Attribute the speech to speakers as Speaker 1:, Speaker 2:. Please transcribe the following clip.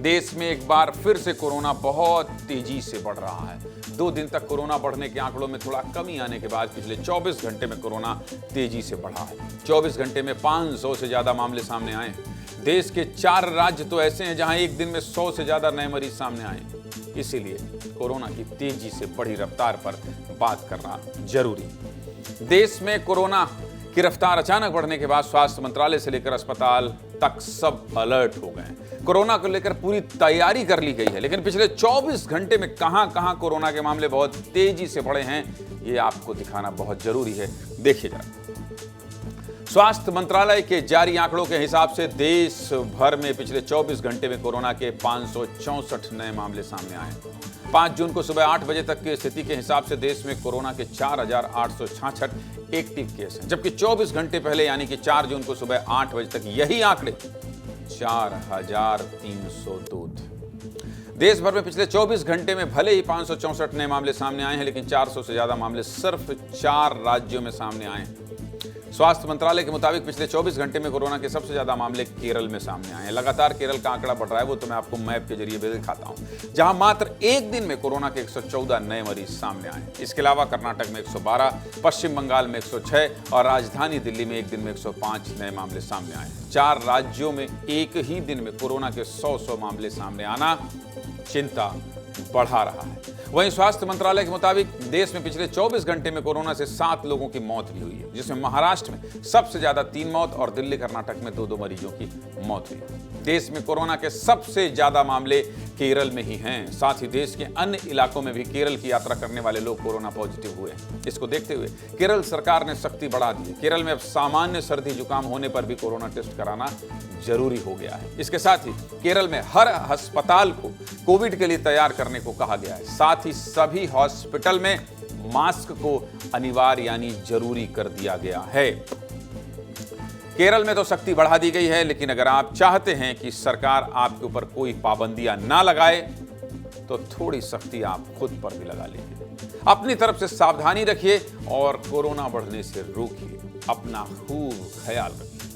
Speaker 1: देश में एक बार फिर से कोरोना बहुत तेजी से बढ़ रहा है। 2 दिन तक कोरोना बढ़ने के आंकड़ों में थोड़ा कमी आने के बाद पिछले 24 घंटे में कोरोना तेजी से बढ़ा है। 24 घंटे में 500 से ज्यादा मामले सामने आए। देश के 4 राज्य तो ऐसे हैं जहां एक दिन में 100 से ज्यादा नए मरीज सामने आए। इसीलिए कोरोना की तेजी से बढ़ी रफ्तार पर बात करना जरूरी। देश में कोरोना की रफ्तार अचानक बढ़ने के बाद स्वास्थ्य मंत्रालय से लेकर अस्पताल तक सब अलर्ट हो गए। कोरोना को लेकर पूरी तैयारी कर ली गई है, लेकिन पिछले 24 घंटे में कहां कोरोना के मामले बहुत तेजी से बढ़े हैं, ये आपको दिखाना बहुत जरूरी है। देखिए जरा, स्वास्थ्य मंत्रालय के जारी आंकड़ों के हिसाब से देश भर में पिछले 24 घंटे में कोरोना के 564 नए मामले सामने आए। 5 जून को सुबह 8 बजे तक की स्थिति के हिसाब से देश में कोरोना के 4866 एक्टिव केस हैं, जबकि 24 घंटे पहले यानी कि 4 जून को सुबह 8 बजे तक यही आंकड़े 4302 थे। देश भर में पिछले 24 घंटे में भले ही 564 नए मामले सामने आए हैं, लेकिन 400 से ज्यादा मामले सिर्फ 4 राज्यों में सामने आए हैं। स्वास्थ्य मंत्रालय के मुताबिक पिछले 24 घंटे में कोरोना के सबसे ज्यादा मामले केरल में सामने आए हैं। लगातार केरल का आंकड़ा बढ़ रहा है, वो तो मैं आपको मैप के जरिए भी दिखाता हूं, जहां मात्र एक दिन में कोरोना के 114 नए मरीज सामने आए। इसके अलावा कर्नाटक में 112, पश्चिम बंगाल में 106 और राजधानी दिल्ली में एक दिन में 105 नए मामले सामने आए। 4 राज्यों में एक ही दिन में कोरोना के 100 मामले सामने आना चिंता बढ़ा रहा है। वहीं स्वास्थ्य मंत्रालय के मुताबिक देश में पिछले 24 घंटे में कोरोना से 7 लोगों की मौत भी हुई है, जिसमें महाराष्ट्र में सबसे ज्यादा 3 मौत और दिल्ली कर्नाटक में 2 मरीजों की मौत हुई। देश में कोरोना के सबसे ज्यादा मामले केरल में ही हैं। साथ ही देश के अन्य इलाकों में भी केरल की यात्रा करने वाले लोग कोरोना पॉजिटिव हुए हैं। इसको देखते हुए केरल सरकार ने सख्ती बढ़ा दी है। केरल में अब सामान्य सर्दी जुकाम होने पर भी कोरोना टेस्ट कराना जरूरी हो गया है। इसके साथ ही केरल में हर अस्पताल को कोविड के लिए तैयार करने को कहा गया है। साथ ही सभी हॉस्पिटल में मास्क को अनिवार्य यानी जरूरी कर दिया गया है। केरल में तो सख्ती बढ़ा दी गई है, लेकिन अगर आप चाहते हैं कि सरकार आपके ऊपर कोई पाबंदियां ना लगाए तो थोड़ी सख्ती आप खुद पर भी लगा लीजिए। अपनी तरफ से सावधानी रखिए और कोरोना बढ़ने से रोकिए। अपना खूब ख्याल रखिए।